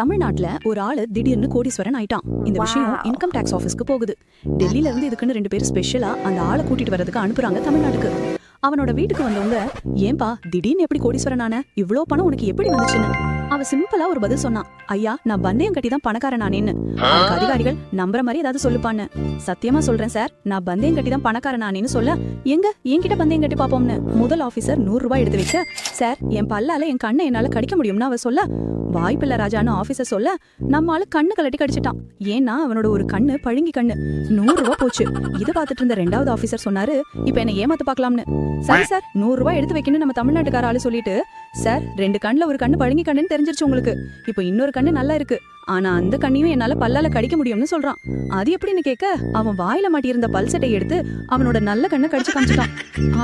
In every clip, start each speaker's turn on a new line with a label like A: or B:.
A: தமிழ்நாட்டுல ஒரு ஆளு திடீர்னு கோடீஸ்வரன் ஆயிட்டான். இந்த விஷயம் இன்கம் டாக்ஸ் ஆபீஸ்க்கு போகுது. டெல்லியில இருந்து இதுக்குன்னு 2 பேர் ஸ்பெஷலா அந்த ஆளை கூட்டிட்டு வரதுக்கு அனுப்புறாங்க தமிழ்நாட்டுக்கு. அவனோட வீட்டுக்கு வந்தவங்க, ஏன்பா திடீர்னு எப்படி கோடீஸ்வரன் ஆன, இவ்ளோ பணம் உனக்கு எப்படி வந்துச்சுன்னு அவ சிம்பிளா ஒரு பதில் சொன்னான். ஐயா, நான் பந்தயம் கட்டி தான் பணக்காரன் ஆனேன்னு. அதுக்கு அதிகாரிகள் நம்புற மாதிரி ஏதாவது சொல்லுப்பான்னு. சத்தியமா சொல்றேன் சார், நான் பந்தயம் கட்டி தான் பணக்காரன் ஆனேன்னு சொல்ல, எங்க என்கிட்ட பந்தயம் கட்டி பாப்போம்னு முதல் ஆபீசர் 100 ரூபாய் எடுத்து வைக்க, சார் என் பல்லால என் கண்ணை என்னால கடிக்க முடியும்னு அவ சொல்ல, வாய்ப்பில்ல ராஜான்னு ஆபீசர் சொல்ல, நம்மால கண்ணு கலட்டி கடிச்சிட்டான். ஏன்னா அவனோட ஒரு கண்ணு பழுங்கி கண்ணு. 100 ரூபாய் போச்சு. இதை பார்த்துட்டு இருந்த 2வது ஆபீசர் சொன்னாரு, இப்ப என்ன ஏமாத்து பாக்கலாம்னு. சரி சார், 100 ரூபாய் எடுத்து வைக்கணும் நம்ம தமிழ்நாட்டுக்கார ஆளு சொல்லிட்டு, சார் 2 கண்ணுல ஒரு கண்ணு பழுங்கி கண்ணுன்னு தெரிஞ்சிருச்சு உங்களுக்கு. இப்போ இன்னொரு கண்ணு நல்லா இருக்கு, ஆனா அந்த கண்ணையும் என்னால பல்லால கடிக்க முடியும்னு சொல்றான். அது எப்படின்னு கேட்க, அவன் வாயில மாட்டியிருந்த பல்சட்டை எடுத்து அவனோட நல்ல கண்ணை கடிச்சு காமிச்சிட்டான்.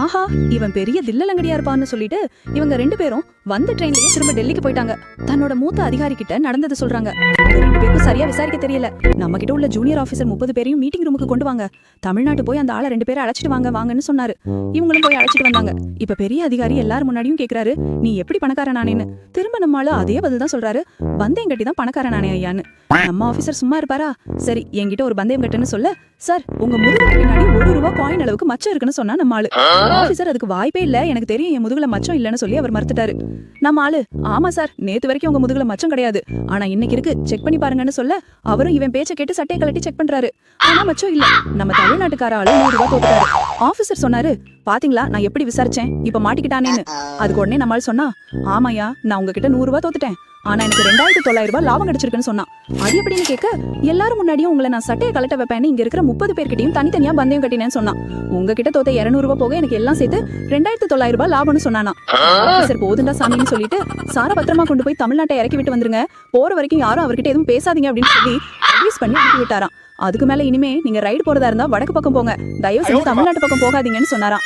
A: ஆஹா, இவன் பெரிய தில்லலங்கடியா இருப்பான்னு சொல்லிட்டு இவங்க 2 பேரும் வந்த ட்ரெயின்லயே திரும்ப டெல்லிக்கு போயிட்டாங்க. தன்னோட மூத்த அதிகாரி கிட்ட நடந்தது சொல்றாங்க. 2 பேருக்கும் சரியா விசாரிக்க தெரியல. நம்ம கிட்ட உள்ள ஜூனியர் ஆபீசர் 30 பேரையும் மீட்டிங் ரூமுக்கு கொண்டு வாங்க, தமிழ்நாட்டு போய் அந்த ஆளை 2 பேரை அழைச்சிட்டு வாங்கன்னு சொன்னாரு. இவங்களும் போய் அழைச்சிட்டு வந்தாங்க. இப்ப பெரிய அதிகாரி எல்லாரும் முன்னாடியும் கேக்குறாரு, நீ எப்படி பணக்காரன் ஆனேன்னு. திரும்ப நம்மால அதே பதில் தான் சொல்றாரு, பந்தயம் கட்டி தான் பணக்காரன் ஆனே ஐயான்னு. நம்ம ஆபீசர் சும்மா இருப்பாரா? சரி, என்கிட்ட ஒரு பந்தயம் கட்டுன்னு சொல்ல, சார் உங்க முதுகுக்கு பின்னாடி 1 ரூபாய் காயின் அளவுக்கு மச்சம் இருக்குன்னு சொன்னா நம்ம ஆளு. ஆபீசர் அதுக்கு வாய்ப்பே இல்ல, எனக்கு தெரியும் என் முதுகுல மச்சம் இல்லன்னு சொல்லி அவர் மறுத்துட்டாரு. நம்ம ஆளு, ஆமா சார், நேத்து வரைக்கும் உங்க முதுகுல மச்சம் கிடையாது, ஆனா இன்னைக்கு இருக்கு, செக் பண்ணி பாருங்கன்னு சொல்ல, அவரும் இவன் பேச்ச கேட்டு சட்டையை கலட்டி செக் பண்றாரு. ஆனா மச்சம் இல்ல. நம்ம தமிழ்நாட்டுக்கார ஆளு 100 ரூபாய் தோத்துட்டாரு. ஆபீசர் சொன்னாரு, பாத்தீங்களா நான் எப்படி விசாரிச்சேன், இப்ப மாட்டிக்கிட்டானேன்னு. அதுக்கு உடனே நம்மால சொன்னா, ஆமாயா, நான் உங்ககிட்ட 100 ரூபாய் தோத்துட்டேன், ஆனா எனக்கு 2900 ரூபாய் லாபம் கிடைச்சிருக்குன்னு சொன்னா. அது எப்படின்னு கேட்க, எல்லாரும் முன்னாடியும் உங்களை நான் சட்டையை கலட்ட வைப்பேன்னு இங்க இருக்கிற 30 பேர்கிட்டையும் தனித்தனியா பந்தயம் கட்டினேன்னு சொன்னான். உங்ககிட்ட தோத்த 200 ரூபாய் போக எனக்கு எல்லாம் சேர்த்து 2900 ரூபாய் லாபம்னு சொன்னானா. ஆபீசர் போதுண்டா சாமின்னு சொல்லிட்டு, சார பத்திரமா கொண்டு போய் தமிழ்நாட்டை இறக்கி விட்டு வந்துருங்க, போற வரைக்கும் யாரும் அவர்கிட்ட எதுவும் பேசாதீங்க அப்படின்னு சொல்லி அட்வைஸ் பண்ணி அனுப்பி விட்டாராம். அதுக்கு மேல இனிமே நீங்க ரைடு போறதா இருந்தா வடக்கு பக்கம் போங்க, தயவு செஞ்சு தமிழ்நாட்டு பக்கம் போகாதீங்கன்னு சொன்னாராம்.